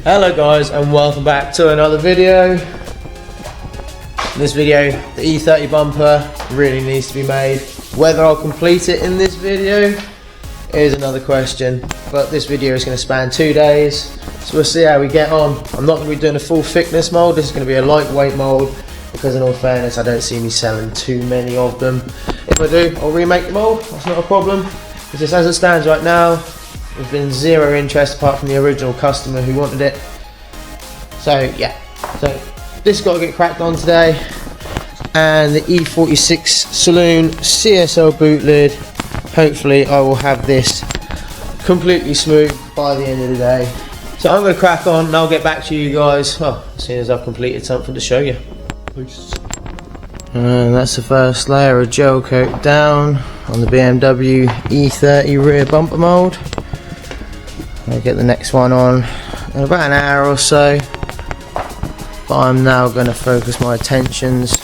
Hello guys, and welcome back to another video. In this video, the E30 bumper really needs to be made. Whether I'll complete it in this video is another question, but this video is going to span 2 days, so we'll see how we get on. I'm not going to be doing a full thickness mould. This is going to be a lightweight mould because in all fairness I don't see me selling too many of them. If I do, I'll remake the mould, that's not a problem. It's just as it stands right now, there's been zero interest apart from the original customer who wanted it. So yeah, so this has got to get cracked on today. And the E46 Saloon CSL boot lid, hopefully I will have this completely smooth by the end of the day. So I'm going to crack on and I'll get back to you guys as soon as I've completed something to show you. Peace. And that's the first layer of gel coat down on the BMW E30 rear bumper mould. I'll get the next one on in about an hour or so, but I'm now going to focus my attentions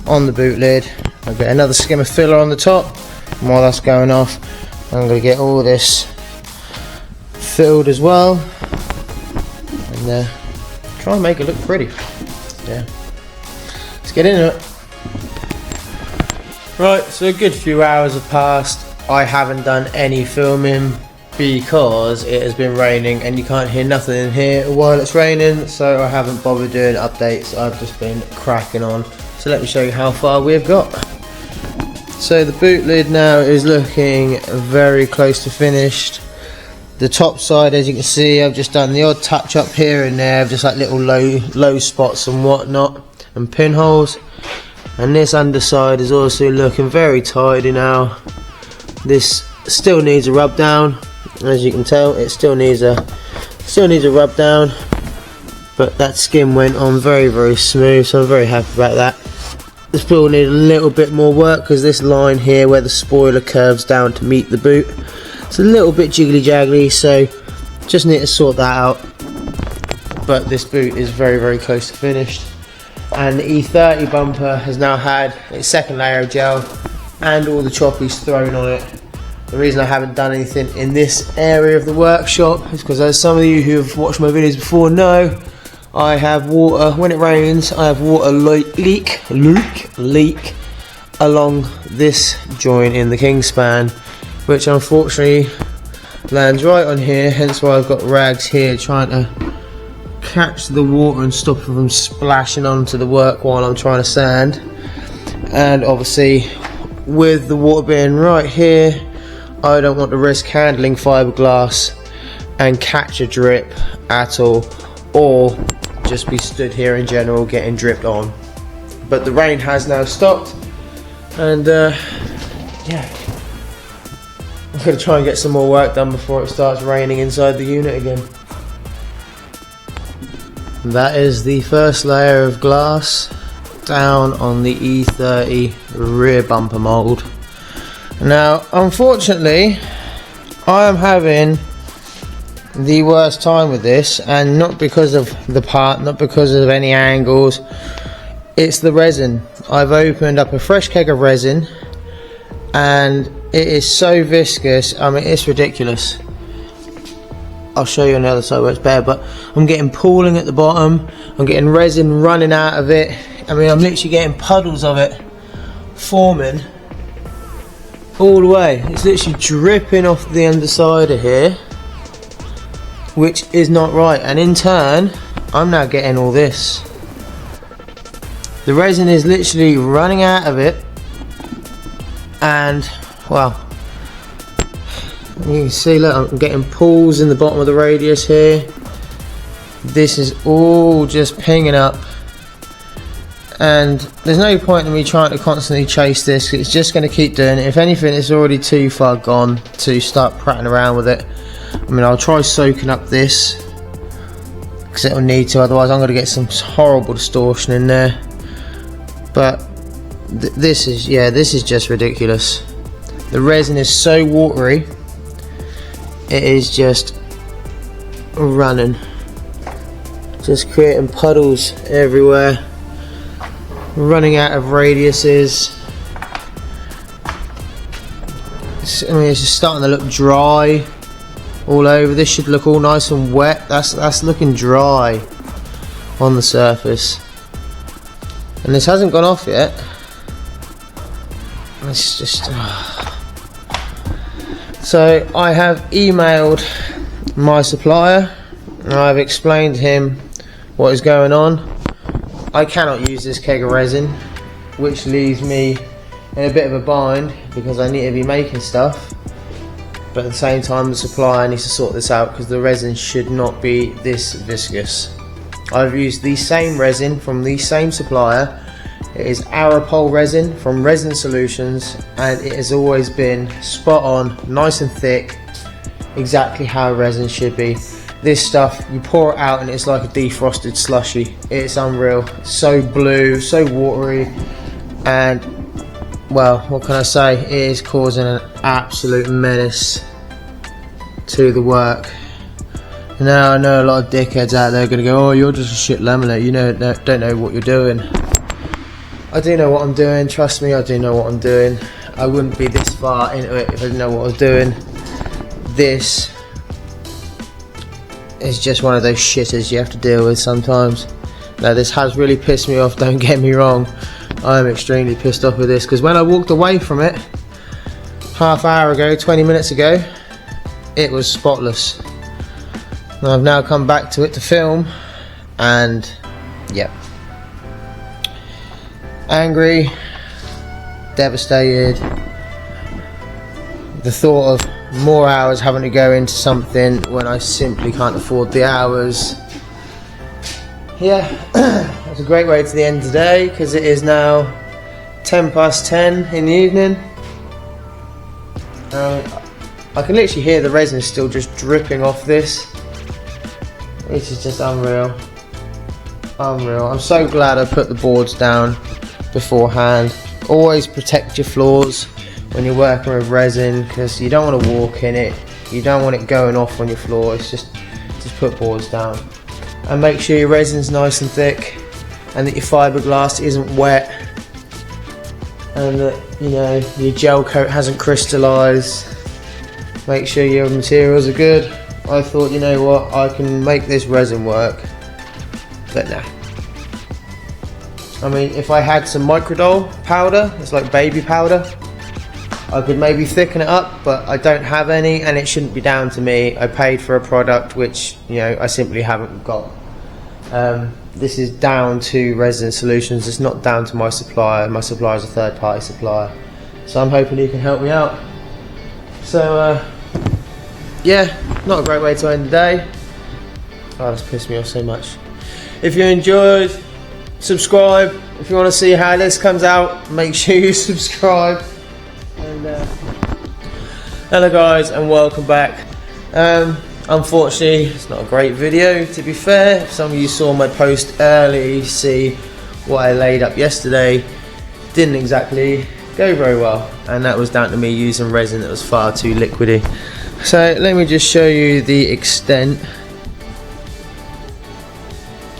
on the boot lid. I'll get another skim of filler on the top, and while that's going off I'm going to get all this filled as well and try and make it look pretty. Yeah, let's get into it. Right, so a good few hours have passed. I haven't done any filming because it has been raining and you can't hear nothing in here while it's raining, so I haven't bothered doing updates. I've just been cracking on. So let me show you how far we've got. So the boot lid now is looking very close to finished. The top side, as you can see, I've just done the odd touch up here and there, just like little low spots and whatnot and pinholes. And this underside is also looking very tidy now. This still needs a rub down. As you can tell, it still needs a rub down, but that skin went on very smooth, so I'm very happy about that. This will need a little bit more work because this line here where the spoiler curves down to meet the boot, it's a little bit jiggly jaggly, so just need to sort that out. But this boot is very close to finished, and the E30 bumper has now had its second layer of gel and all the choppies thrown on it. The reason I haven't done anything in this area of the workshop is because, as some of you who have watched my videos before know, I have water, when it rains, I have water leak along this joint in the kingspan, which unfortunately lands right on here, hence why I've got rags here trying to catch the water and stop it from splashing onto the work while I'm trying to sand. And obviously with the water being right here, I don't want to risk handling fiberglass and catch a drip at all, or just be stood here in general getting dripped on. But the rain has now stopped, and yeah, I'm going to try and get some more work done before it starts raining inside the unit again. That is the first layer of glass down on the E30 rear bumper mould. Now, unfortunately, I am having the worst time with this, and not because of the part, not because of any angles, it's the resin. I've opened up a fresh keg of resin and it is so viscous, I mean it's ridiculous. I'll show you on the other side where it's bare, but I'm getting pooling at the bottom, I'm getting resin running out of it. I mean, I'm literally getting puddles of it forming all the way. It's literally dripping off the underside of here, which is not right, and in turn I'm now getting all this. The resin is literally running out of it, and well, you can see, look, I'm getting pools in the bottom of the radius here. This is all just pinging up, and there's no point in me trying to constantly chase this. It's just going to keep doing it. If anything, it's already too far gone to start prattling around with it. I mean, I'll try soaking up this because it'll need to, otherwise I'm going to get some horrible distortion in there. But this is just ridiculous. The resin is so watery, it is just running, just creating puddles everywhere, running out of radiuses. I mean, it's just starting to look dry. all over. This should look all nice and wet. That's looking dry on the surface, and this hasn't gone off yet. It's just so I have emailed my supplier and I've explained to him what is going on. I cannot use this keg of resin, which leaves me in a bit of a bind because I need to be making stuff, but at the same time the supplier needs to sort this out because the resin should not be this viscous. I've used the same resin from the same supplier. It is Arapol resin from Resin Solutions, and it has always been spot on, nice and thick, exactly how resin should be. This stuff, you pour it out and it's like a defrosted slushy. It's unreal. It's so blue, so watery, and well, what can I say? It is causing an absolute menace to the work. Now I know a lot of dickheads out there are going to go, oh, you're just a shit laminate, you know, don't know what you're doing. I do know what I'm doing, trust me, I do know what I'm doing. I wouldn't be this far into it if I didn't know what I was doing. This is just one of those shitters you have to deal with sometimes. Now this has really pissed me off, don't get me wrong. I am extremely pissed off with this because when I walked away from it half hour ago, 20 minutes ago, it was spotless. And I've now come back to it to film, and yep. Angry, devastated. The thought of more hours having to go into something when I simply can't afford the hours. Yeah, that's a great way to the end today because it is now 10:10 in the evening. I can literally hear the resin still just dripping off this, which is just unreal. Unreal. I'm so glad I put the boards down beforehand. Always protect your floors when you're working with resin because you don't want to walk in it, you don't want it going off on your floor. It's just put boards down and make sure your resin's nice and thick and that your fiberglass isn't wet and that, you know, your gel coat hasn't crystallized. Make sure your materials are good. I thought, you know what, I can make this resin work, but nah. I mean, if I had some microdol powder, it's like baby powder, I could maybe thicken it up, but I don't have any and it shouldn't be down to me. I paid for a product which, you know, I simply haven't got. This is down to Resin Solutions, it's not down to my supplier. My supplier is a third party supplier. So I'm hoping you can help me out. So, yeah, not a great way to end the day. Oh, that's pissed me off so much. If you enjoyed, subscribe. If you want to see how this comes out, make sure you subscribe. And hello guys, and welcome back. Unfortunately, it's not a great video, to be fair. If some of you saw my post early, you see what I laid up yesterday didn't exactly go very well, and that was down to me using resin that was far too liquidy. So let me just show you the extent.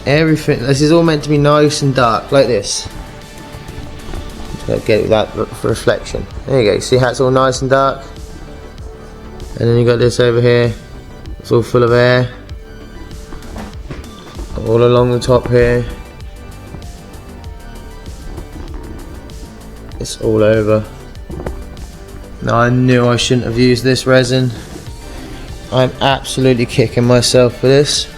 Everything, this is all meant to be nice and dark like this. Just gotta get it with that reflection. There you go, see how it's all nice and dark? And then you got this over here, it's all full of air all along the top here. It's all over. Now I knew I shouldn't have used this resin. I'm absolutely kicking myself for this.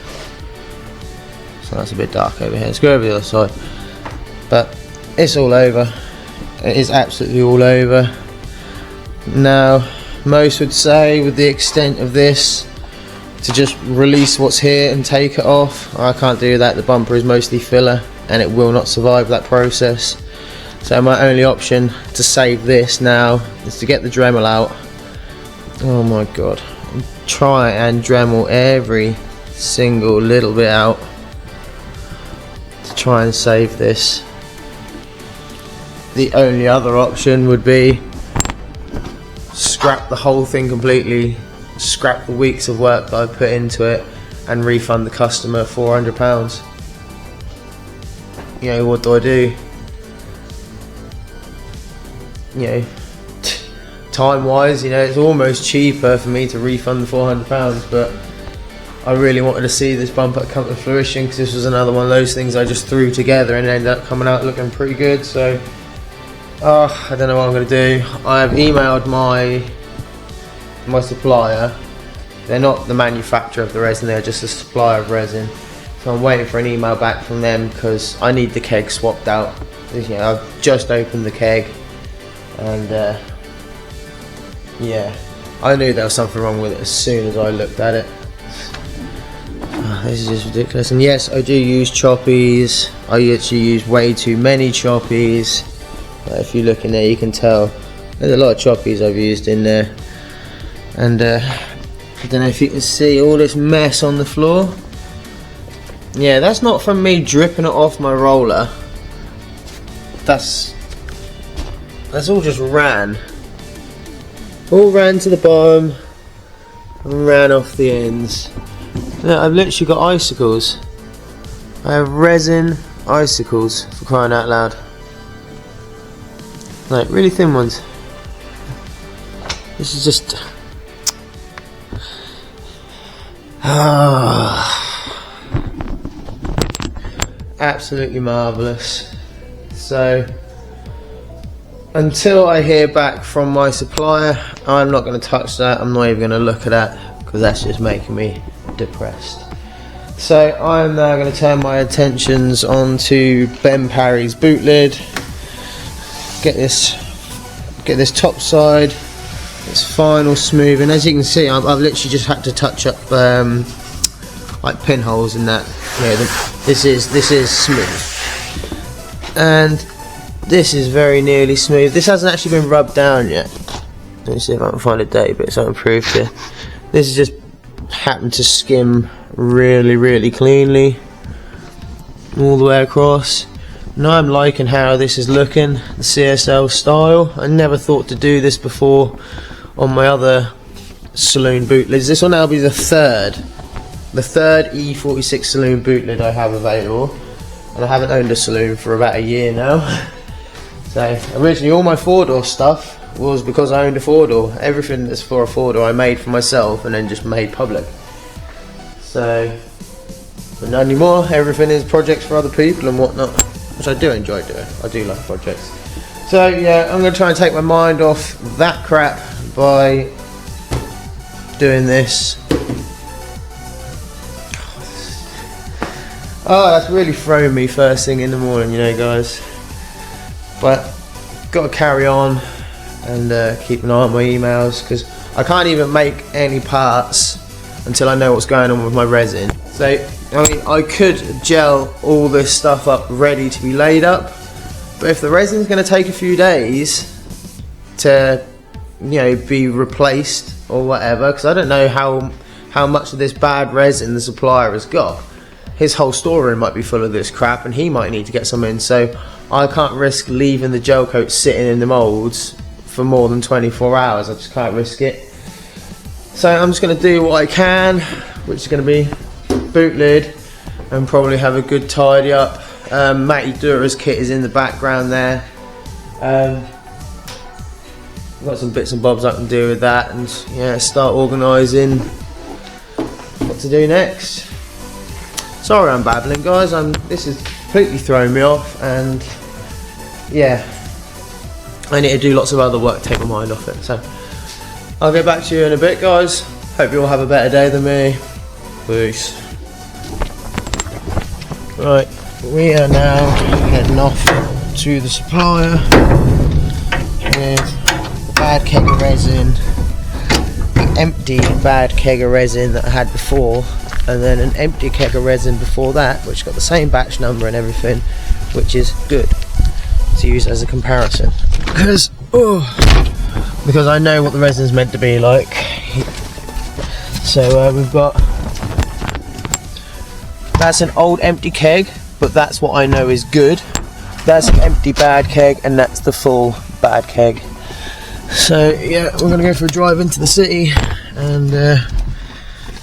So that's a bit dark over here. Let's go over the other side. But it's all over. It is absolutely all over. Now, most would say with the extent of this to just release what's here and take it off. I can't do that. The bumper is mostly filler and it will not survive that process. So my only option to save this now is to get the Dremel out. Oh my god. Try and Dremel every single little bit out to try and save this. The only other option would be scrap the whole thing completely, scrap the weeks of work that I put into it and refund the customer £400. You know, what do? You know, time wise, you know, it's almost cheaper for me to refund the £400, but I really wanted to see this bumper come to fruition, because this was another one of those things I just threw together and ended up coming out looking pretty good. So I don't know what I'm going to do. I have emailed my supplier. They're not the manufacturer of the resin, they're just a supplier of resin. So I'm waiting for an email back from them, because I need the keg swapped out. You know, I've just opened the keg, and yeah, I knew there was something wrong with it as soon as I looked at it. This is just ridiculous. And yes, I do use choppies. I actually use way too many choppies. If you look in there, you can tell there's a lot of choppies I've used in there. And I don't know if you can see all this mess on the floor. Yeah, that's not from me dripping it off my roller. That's all just ran. All ran to the bottom and ran off the ends. Look, I've literally got icicles. I have resin icicles, for crying out loud. Like, really thin ones. This is just... absolutely marvellous. So, until I hear back from my supplier, I'm not going to touch that. I'm not even going to look at that, because that's just making me depressed. So I'm now going to turn my attentions on to Ben Parry's boot lid. Get this top side, this final smoothing. As you can see, I've literally just had to touch up like pinholes in that. Yeah, this is smooth, and this is very nearly smooth. This hasn't actually been rubbed down yet. Let me see if I can find a date, but it's unimproved here. This is just happened to skim really cleanly all the way across. Now I'm liking how this is looking, the CSL style. I never thought to do this before on my other saloon boot lids. This will now be the third E46 Saloon boot lid I have available, and I haven't owned a saloon for about a year now. So originally all my 4-door stuff was because I owned a 4-door. Everything that's for a 4-door I made for myself and then just made public. So, but not anymore. Everything is projects for other people and whatnot, which I do enjoy doing. I do like projects. So yeah, I'm going to try and take my mind off that crap by doing this. Oh, that's really throwing me first thing in the morning, you know, guys. But got to carry on and keep an eye on my emails, because I can't even make any parts until I know what's going on with my resin. So I mean, I could gel all this stuff up ready to be laid up, but if the resin's going to take a few days to, you know, be replaced or whatever, because I don't know how much of this bad resin the supplier has got. His whole storeroom might be full of this crap and he might need to get some in, so I can't risk leaving the gel coat sitting in the moulds for more than 24 hours. I just can't risk it. So I'm just going to do what I can, which is going to be boot lid and probably have a good tidy up. Matty Dura's kit is in the background there. Got some bits and bobs I can do with that, and yeah, start organising what to do next. Sorry I'm babbling, guys. This is completely throwing me off, and yeah, I need to do lots of other work to take my mind off it. So I'll get back to you in a bit, guys. Hope you all have a better day than me. Peace. Right, we are now heading off to the supplier with the bad keg of resin, the empty bad keg of resin that I had before, and then an empty keg of resin before that, which got the same batch number and everything, which is good to use as a comparison, because I know what the resin's meant to be like. So we've got, that's an old empty keg, but that's what I know is good. That's an empty bad keg, and that's the full bad keg. So yeah, we're gonna go for a drive into the city and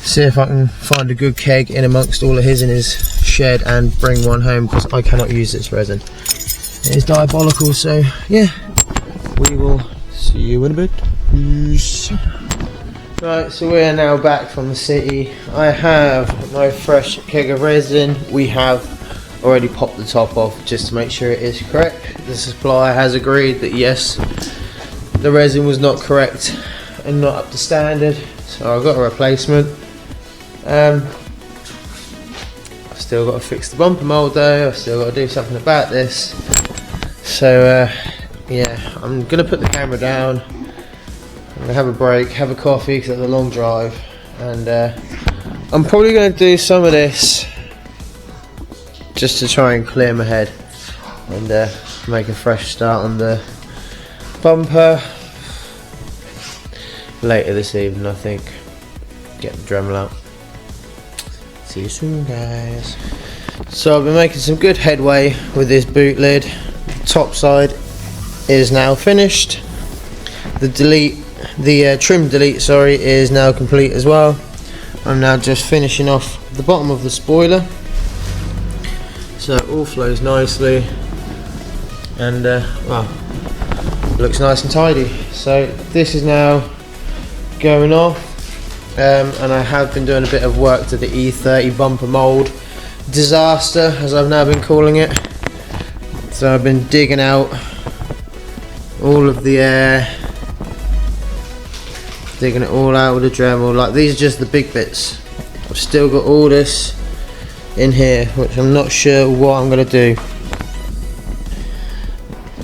see if I can find a good keg in amongst all of his in his shed and bring one home, because I cannot use this resin. It is diabolical. So yeah, we will see you in a bit. Peace. Right, so we are now back from the city. I have my fresh keg of resin. We have already popped the top off just to make sure it is correct. The supplier has agreed that yes, the resin was not correct and not up to standard, so I got a replacement. I've still got to fix the bumper mould though. I've still got to do something about this. So yeah, I'm gonna put the camera down. I'm gonna have a break, have a coffee because it's a long drive, and I'm probably gonna do some of this just to try and clear my head and make a fresh start on the bumper later this evening, I think. Get the Dremel out. See you soon, guys. So I've been making some good headway with this boot lid. The top side is now finished. The trim delete, sorry, is now complete as well. I'm now just finishing off the bottom of the spoiler, so it all flows nicely and well, looks nice and tidy. So this is now going off. And I have been doing a bit of work to the E30 bumper mould disaster, as I've now been calling it. So I've been digging out all of the air, digging it all out with a Dremel. Like, these are just the big bits. I've still got all this in here, which I'm not sure what I'm going to do.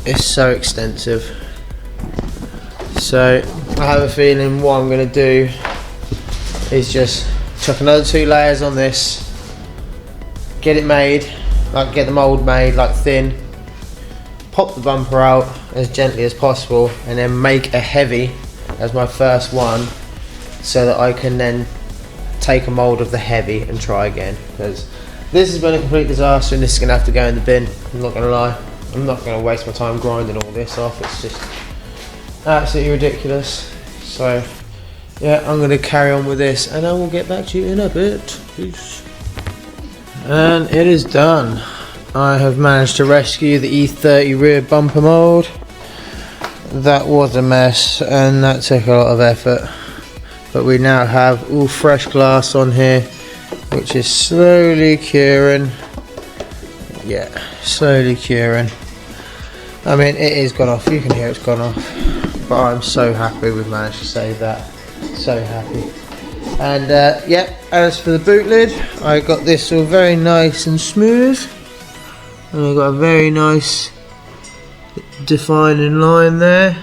It's so extensive. So I have a feeling what I'm going to do is just chuck another 2 layers on this, get it made, like get the mould made like thin, pop the bumper out as gently as possible, and then make a heavy as my first one, so that I can then take a mould of the heavy and try again, because this has been a complete disaster and this is going to have to go in the bin. I'm not going to lie, I'm not going to waste my time grinding all this off. It's just absolutely ridiculous. So yeah, I'm going to carry on with this and I will get back to you in a bit. Peace. And it is done. I have managed to rescue the E30 rear bumper mould. That was a mess and that took a lot of effort. But we now have all fresh glass on here, which is slowly curing. Yeah, slowly curing. I mean, it is gone off. You can hear it's gone off. But I'm so happy we've managed to save that. So happy. And yeah, as for the boot lid, I got this all very nice and smooth, and I got a very nice defining line there.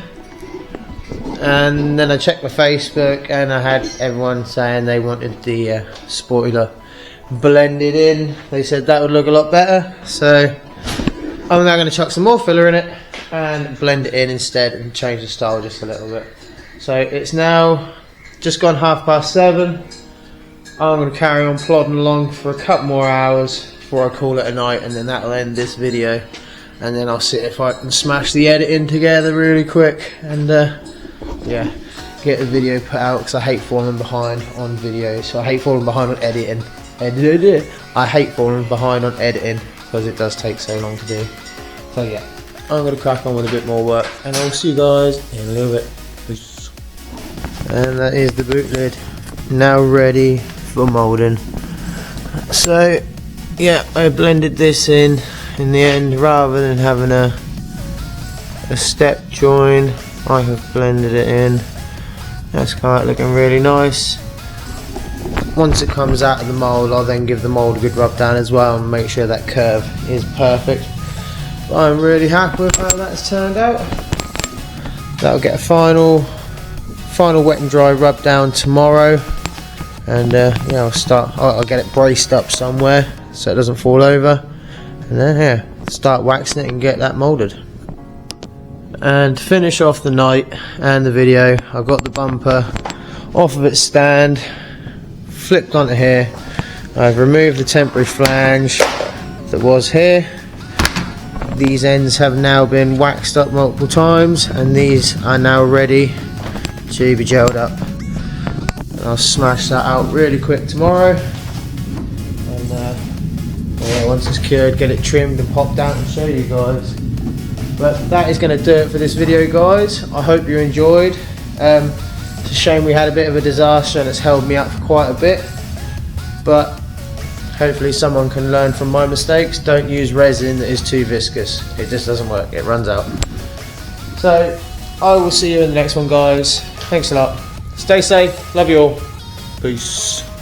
And then I checked my Facebook and I had everyone saying they wanted the spoiler blended in. They said that would look a lot better, so I'm now going to chuck some more filler in it and blend it in instead and change the style just a little bit. So it's now just gone 7:30. I'm going to carry on plodding along for a couple more hours before I call it a night, and then that'll end this video, and then I'll see if I can smash the editing together really quick and yeah, get the video put out, because I hate falling behind on videos. So I hate falling behind on editing. I hate falling behind on editing because it does take so long to do. So yeah, I'm going to crack on with a bit more work and I'll see you guys in a little bit. Peace. And that is the boot lid, now ready for moulding. So yeah, I blended this in the end rather than having a step join. I have blended it in. That's kind of looking really nice. Once it comes out of the mould, I'll then give the mould a good rub down as well and make sure that curve is perfect. But I'm really happy with how that's turned out. That'll get a final wet and dry rub down tomorrow, and yeah, I'll get it braced up somewhere so it doesn't fall over, and then yeah, start waxing it and get that moulded. And to finish off the night and the video, I got the bumper off of its stand, flipped onto here. I've removed the temporary flange that was here. These ends have now been waxed up multiple times, and these are now ready to be gelled up. And I'll smash that out really quick tomorrow, and yeah, once it's cured, get it trimmed and popped out and show you guys. But that is going to do it for this video, guys. I hope you enjoyed. It's a shame we had a bit of a disaster and it's held me up for quite a bit, but hopefully someone can learn from my mistakes. Don't use resin that is too viscous. It just doesn't work, it runs out. So I will see you in the next one, guys. Thanks a lot. Stay safe, love you all. Peace.